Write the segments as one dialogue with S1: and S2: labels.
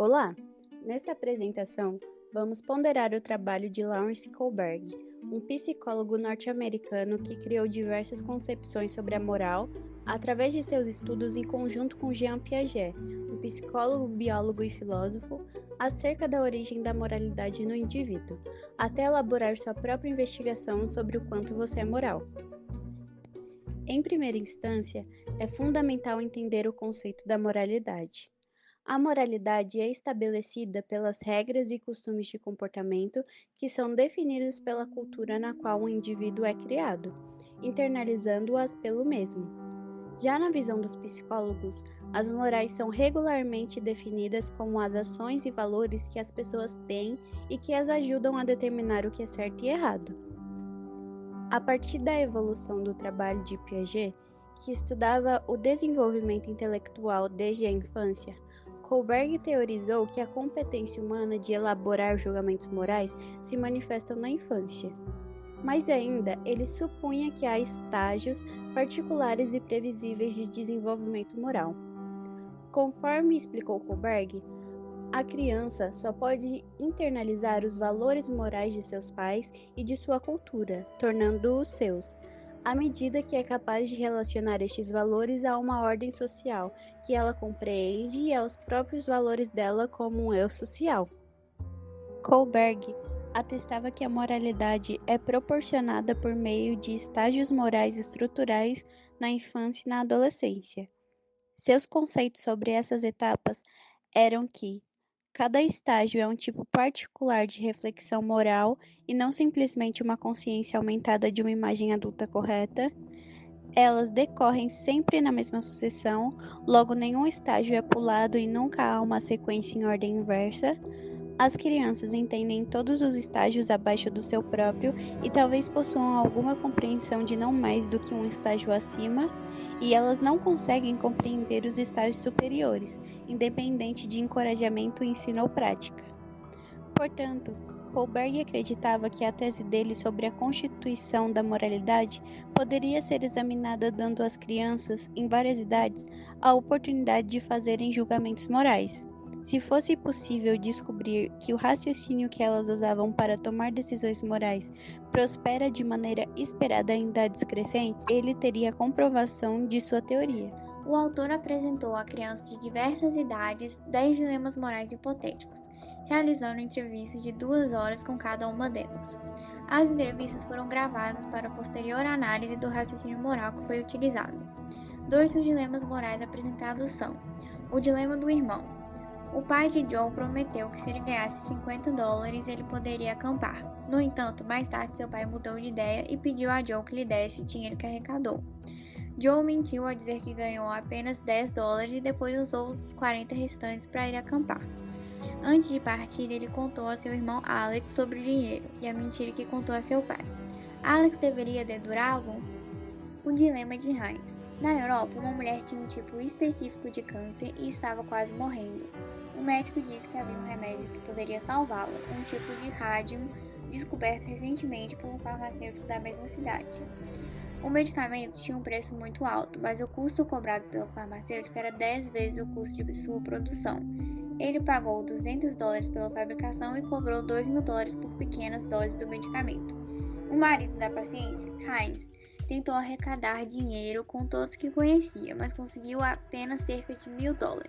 S1: Olá! Nesta apresentação, vamos ponderar o trabalho de Lawrence Kohlberg, um psicólogo norte-americano que criou diversas concepções sobre a moral através de seus estudos em conjunto com Jean Piaget, um psicólogo, biólogo e filósofo, acerca da origem da moralidade no indivíduo, até elaborar sua própria investigação sobre o quanto você é moral. Em primeira instância, é fundamental entender o conceito da moralidade. A moralidade é estabelecida pelas regras e costumes de comportamento que são definidos pela cultura na qual o indivíduo é criado, internalizando-as pelo mesmo. Já na visão dos psicólogos, as morais são regularmente definidas como as ações e valores que as pessoas têm e que as ajudam a determinar o que é certo e errado. A partir da evolução do trabalho de Piaget, que estudava o desenvolvimento intelectual desde a infância, Kohlberg teorizou que a competência humana de elaborar julgamentos morais se manifesta na infância. Mas ainda, ele supunha que há estágios particulares e previsíveis de desenvolvimento moral. Conforme explicou Kohlberg, a criança só pode internalizar os valores morais de seus pais e de sua cultura, tornando-os seus, à medida que é capaz de relacionar estes valores a uma ordem social que ela compreende e aos próprios valores dela como um eu social. Kohlberg atestava que a moralidade é proporcionada por meio de estágios morais estruturais na infância e na adolescência. Seus conceitos sobre essas etapas eram que cada estágio é um tipo particular de reflexão moral e não simplesmente uma consciência aumentada de uma imagem adulta correta. Elas decorrem sempre na mesma sucessão, logo nenhum estágio é pulado e nunca há uma sequência em ordem inversa. As crianças entendem todos os estágios abaixo do seu próprio e talvez possuam alguma compreensão de não mais do que um estágio acima, e elas não conseguem compreender os estágios superiores, independente de encorajamento, ensino ou prática. Portanto, Kohlberg acreditava que a tese dele sobre a constituição da moralidade poderia ser examinada dando às crianças, em várias idades, a oportunidade de fazerem julgamentos morais. Se fosse possível descobrir que o raciocínio que elas usavam para tomar decisões morais prospera de maneira esperada em idades crescentes, ele teria a comprovação de sua teoria.
S2: O autor apresentou a crianças de diversas idades 10 dilemas morais hipotéticos, realizando entrevistas de 2 horas com cada uma delas. As entrevistas foram gravadas para posterior análise do raciocínio moral que foi utilizado. 2 dos dilemas morais apresentados são: o dilema do irmão. O pai de Joe prometeu que se ele ganhasse $50, ele poderia acampar. No entanto, mais tarde seu pai mudou de ideia e pediu a Joe que lhe desse o dinheiro que arrecadou. Joe mentiu ao dizer que ganhou apenas $10 e depois usou os 40 restantes para ir acampar. Antes de partir, ele contou a seu irmão Alex sobre o dinheiro e a mentira que contou a seu pai. Alex deveria dedurá-lo? O dilema de Heinz. Na Europa, uma mulher tinha um tipo específico de câncer e estava quase morrendo. O médico disse que havia um remédio que poderia salvá-la, um tipo de rádium descoberto recentemente por um farmacêutico da mesma cidade. O medicamento tinha um preço muito alto, mas o custo cobrado pelo farmacêutico era 10 vezes o custo de sua produção. Ele pagou $200 pela fabricação e cobrou $2.000 por pequenas doses do medicamento. O marido da paciente, Heinz, tentou arrecadar dinheiro com todos que conhecia, mas conseguiu apenas cerca de $1.000.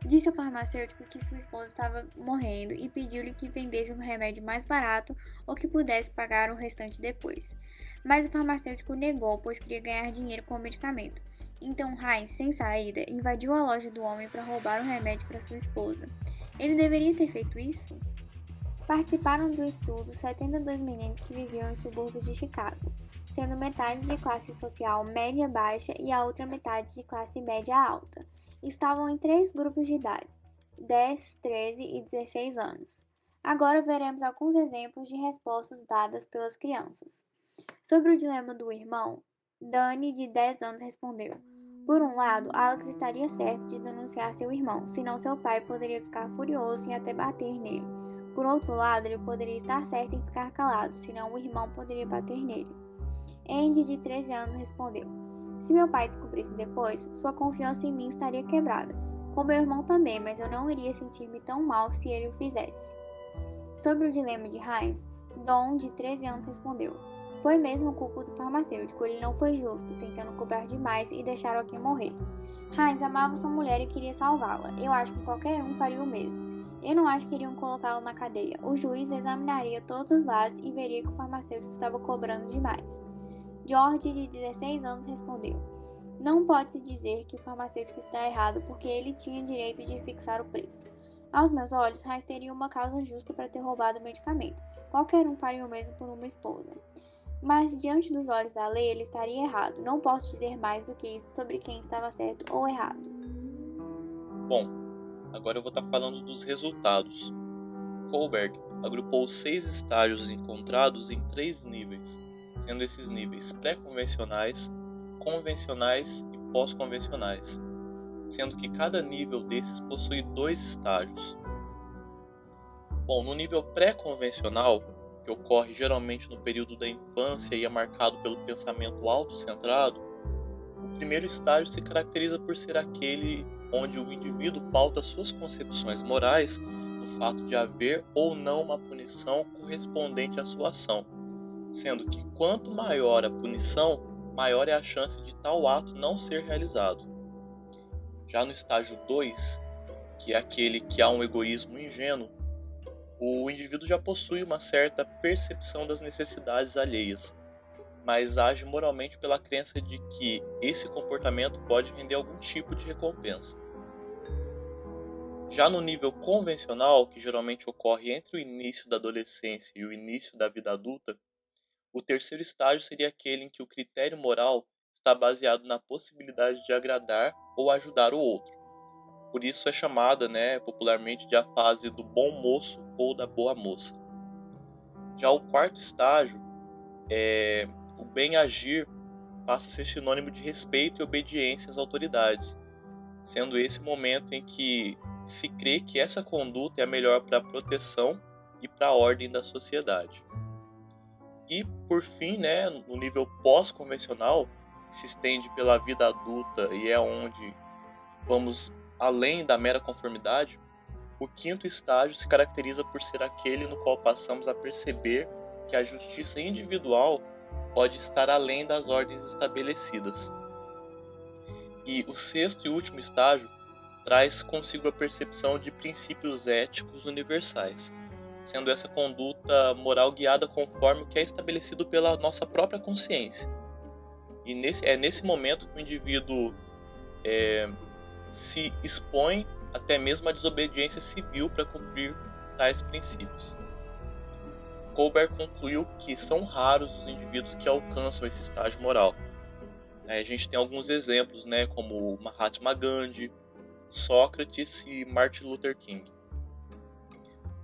S2: Disse ao farmacêutico que sua esposa estava morrendo e pediu-lhe que vendesse um remédio mais barato ou que pudesse pagar o restante depois. Mas o farmacêutico negou, pois queria ganhar dinheiro com o medicamento. Então Heinz, sem saída, invadiu a loja do homem para roubar o remédio para sua esposa. Ele deveria ter feito isso? Participaram do estudo 72 meninos que viviam em subúrbios de Chicago, sendo metade de classe social média-baixa e a outra metade de classe média-alta. Estavam em 3 grupos de idade, 10, 13 e 16 anos. Agora veremos alguns exemplos de respostas dadas pelas crianças. Sobre o dilema do irmão, Dani, de 10 anos, respondeu: por um lado, Alex estaria certo de denunciar seu irmão, senão seu pai poderia ficar furioso e até bater nele. Por outro lado, ele poderia estar certo em ficar calado, senão o irmão poderia bater nele. Andy, de 13 anos, respondeu: se meu pai descobrisse depois, sua confiança em mim estaria quebrada. Com meu irmão também, mas eu não iria sentir-me tão mal se ele o fizesse. Sobre o dilema de Heinz, Don, de 13 anos, respondeu: foi mesmo culpa do farmacêutico, ele não foi justo, tentando cobrar demais e deixar alguém morrer. Heinz amava sua mulher e queria salvá-la. Eu acho que qualquer um faria o mesmo. Eu não acho que iriam colocá-lo na cadeia. O juiz examinaria todos os lados e veria que o farmacêutico estava cobrando demais. George, de 16 anos, respondeu: não pode-se dizer que o farmacêutico está errado porque ele tinha direito de fixar o preço. Aos meus olhos, Heinz teria uma causa justa para ter roubado o medicamento. Qualquer um faria o mesmo por uma esposa. Mas, diante dos olhos da lei, ele estaria errado. Não posso dizer mais do que isso sobre quem estava certo ou errado.
S3: Bom, agora eu vou estar falando dos resultados. Kohlberg agrupou 6 estágios encontrados em 3 níveis, sendo esses níveis pré-convencionais, convencionais e pós-convencionais, sendo que cada nível desses possui 2 estágios. Bom, no nível pré-convencional, que ocorre geralmente no período da infância e é marcado pelo pensamento autocentrado, o primeiro estágio se caracteriza por ser aquele onde o indivíduo pauta suas concepções morais no fato de haver ou não uma punição correspondente à sua ação, sendo que quanto maior a punição, maior é a chance de tal ato não ser realizado. Já no estágio 2, que é aquele que há um egoísmo ingênuo, o indivíduo já possui uma certa percepção das necessidades alheias, mas age moralmente pela crença de que esse comportamento pode render algum tipo de recompensa. Já no nível convencional, que geralmente ocorre entre o início da adolescência e o início da vida adulta, o terceiro estágio seria aquele em que o critério moral está baseado na possibilidade de agradar ou ajudar o outro. Por isso é chamada, popularmente, de a fase do bom moço ou da boa moça. Já o quarto estágio, o bem agir, passa a ser sinônimo de respeito e obediência às autoridades, sendo esse o momento em que se crê que essa conduta é a melhor para a proteção e para a ordem da sociedade. E, por fim, no nível pós-convencional, que se estende pela vida adulta e é onde vamos além da mera conformidade, o quinto estágio se caracteriza por ser aquele no qual passamos a perceber que a justiça individual pode estar além das ordens estabelecidas. E o sexto e último estágio traz consigo a percepção de princípios éticos universais, sendo essa conduta moral guiada conforme o que é estabelecido pela nossa própria consciência. E é nesse momento que o indivíduo se expõe até mesmo à desobediência civil para cumprir tais princípios. Kohlberg concluiu que são raros os indivíduos que alcançam esse estágio moral. A gente tem alguns exemplos, como Mahatma Gandhi, Sócrates e Martin Luther King.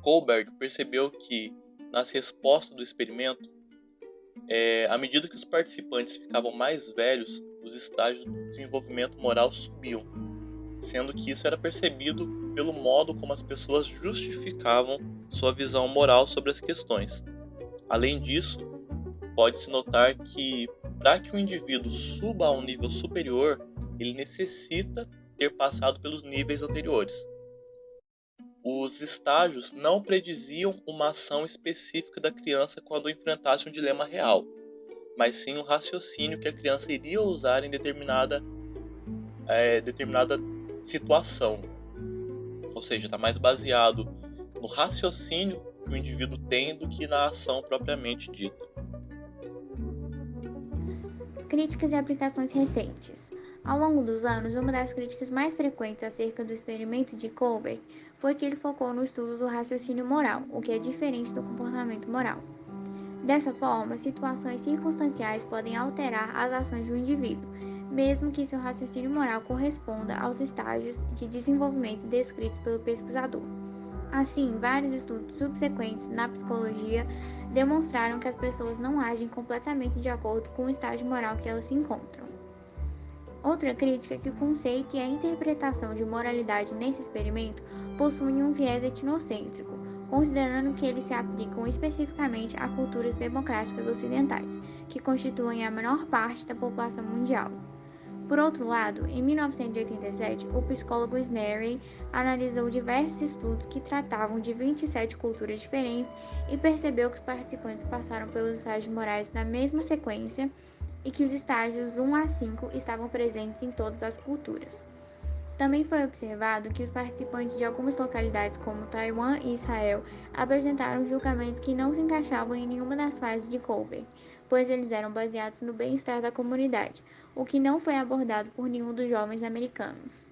S3: Kohlberg percebeu que, nas respostas do experimento, à medida que os participantes ficavam mais velhos, os estágios do desenvolvimento moral subiam, sendo que isso era percebido pelo modo como as pessoas justificavam sua visão moral sobre as questões. Além disso, pode-se notar que, para que o indivíduo suba a um nível superior, ele necessita ter passado pelos níveis anteriores. Os estágios não prediziam uma ação específica da criança quando enfrentasse um dilema real, mas sim um raciocínio que a criança iria usar em determinada situação. Ou seja, está mais baseado no raciocínio que o indivíduo tem do que na ação propriamente dita.
S2: Críticas e aplicações recentes. Ao longo dos anos, uma das críticas mais frequentes acerca do experimento de Kohlberg foi que ele focou no estudo do raciocínio moral, o que é diferente do comportamento moral. Dessa forma, situações circunstanciais podem alterar as ações do indivíduo, mesmo que seu raciocínio moral corresponda aos estágios de desenvolvimento descritos pelo pesquisador. Assim, vários estudos subsequentes na psicologia demonstraram que as pessoas não agem completamente de acordo com o estágio moral que elas se encontram. Outra crítica é que o conceito e a interpretação de moralidade nesse experimento possuem um viés etnocêntrico, considerando que eles se aplicam especificamente a culturas democráticas ocidentais, que constituem a menor parte da população mundial. Por outro lado, em 1987, o psicólogo Snelling analisou diversos estudos que tratavam de 27 culturas diferentes e percebeu que os participantes passaram pelos estágios morais na mesma sequência e que os estágios 1 a 5 estavam presentes em todas as culturas. Também foi observado que os participantes de algumas localidades, como Taiwan e Israel, apresentaram julgamentos que não se encaixavam em nenhuma das fases de Kohlberg, pois eles eram baseados no bem-estar da comunidade, o que não foi abordado por nenhum dos jovens americanos.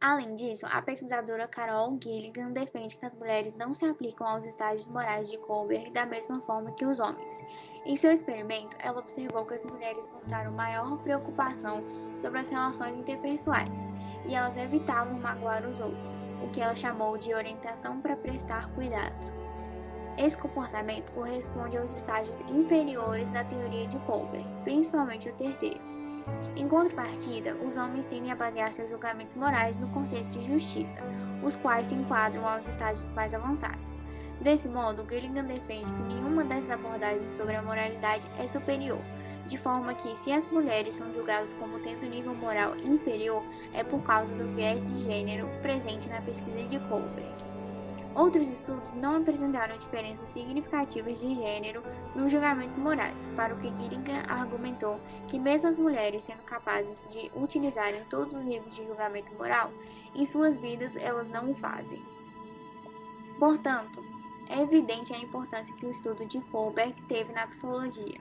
S2: Além disso, a pesquisadora Carol Gilligan defende que as mulheres não se aplicam aos estágios morais de Kohlberg da mesma forma que os homens. Em seu experimento, ela observou que as mulheres mostraram maior preocupação sobre as relações interpessoais, e elas evitavam magoar os outros, o que ela chamou de orientação para prestar cuidados. Esse comportamento corresponde aos estágios inferiores da teoria de Kohlberg, principalmente o terceiro. Em contrapartida, os homens tendem a basear seus julgamentos morais no conceito de justiça, os quais se enquadram aos estágios mais avançados. Desse modo, Gilligan defende que nenhuma dessas abordagens sobre a moralidade é superior, de forma que, se as mulheres são julgadas como tendo nível moral inferior, é por causa do viés de gênero presente na pesquisa de Kohlberg. Outros estudos não apresentaram diferenças significativas de gênero nos julgamentos morais, para o que Gilligan argumentou que mesmo as mulheres sendo capazes de utilizarem todos os níveis de julgamento moral, em suas vidas elas não o fazem. Portanto, é evidente a importância que o estudo de Kohlberg teve na psicologia.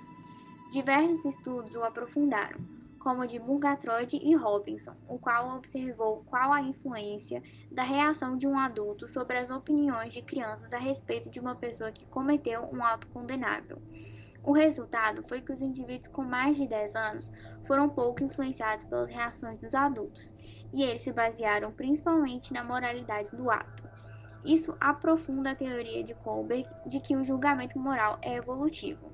S2: Diversos estudos o aprofundaram, como o de Murgatroyd e Robinson, o qual observou qual a influência da reação de um adulto sobre as opiniões de crianças a respeito de uma pessoa que cometeu um ato condenável. O resultado foi que os indivíduos com mais de 10 anos foram pouco influenciados pelas reações dos adultos, e eles se basearam principalmente na moralidade do ato. Isso aprofunda a teoria de Kohlberg de que o julgamento moral é evolutivo.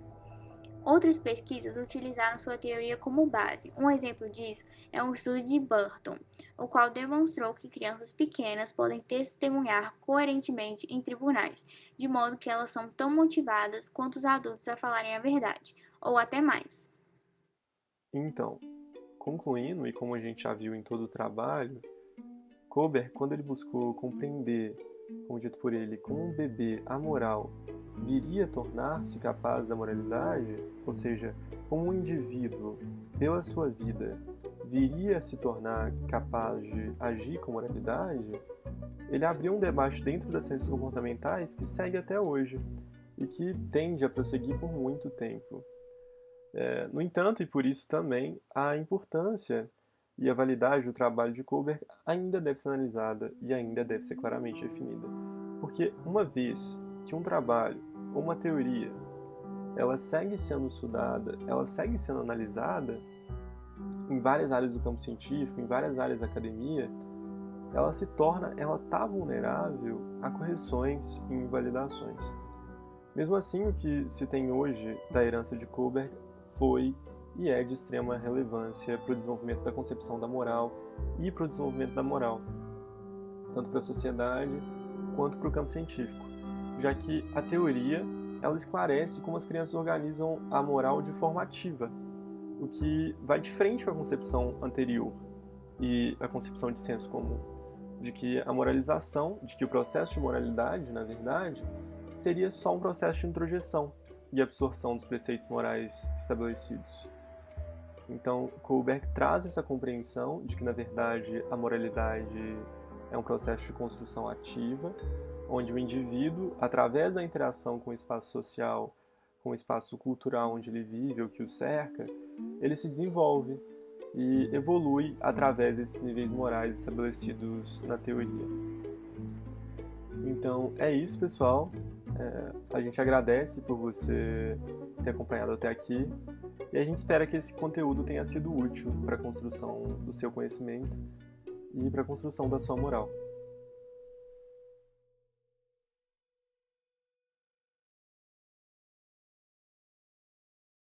S2: Outras pesquisas utilizaram sua teoria como base. Um exemplo disso é um estudo de Burton, o qual demonstrou que crianças pequenas podem testemunhar coerentemente em tribunais, de modo que elas são tão motivadas quanto os adultos a falarem a verdade, ou até mais.
S4: Então, concluindo, e como a gente já viu em todo o trabalho, Kohlberg, quando ele buscou compreender, como dito por ele, como um bebê amoral viria a tornar-se capaz da moralidade, ou seja, como um indivíduo, pela sua vida, viria a se tornar capaz de agir com moralidade, ele abriu um debate dentro das ciências comportamentais que segue até hoje e que tende a prosseguir por muito tempo. No entanto, e por isso também, a importância e a validade do trabalho de Kohlberg ainda deve ser analisada e ainda deve ser claramente definida. Porque uma vez que um trabalho ou uma teoria ela segue sendo estudada, ela segue sendo analisada em várias áreas do campo científico, em várias áreas da academia, ela está vulnerável a correções e invalidações. Mesmo assim, o que se tem hoje da herança de Kohlberg foi e é de extrema relevância para o desenvolvimento da concepção da moral e para o desenvolvimento da moral, tanto para a sociedade quanto para o campo científico, já que a teoria ela esclarece como as crianças organizam a moral de forma ativa, o que vai de frente com a concepção anterior e a concepção de senso comum, de que a moralização, de que o processo de moralidade, na verdade, seria só um processo de introjeção e absorção dos preceitos morais estabelecidos. Então, Kohlberg traz essa compreensão de que, na verdade, a moralidade é um processo de construção ativa, onde o indivíduo, através da interação com o espaço social, com o espaço cultural onde ele vive, ou que o cerca, ele se desenvolve e evolui através desses níveis morais estabelecidos na teoria. Então, é isso, pessoal. A gente agradece por você ter acompanhado até aqui e a gente espera que esse conteúdo tenha sido útil para a construção do seu conhecimento e para a construção da sua moral.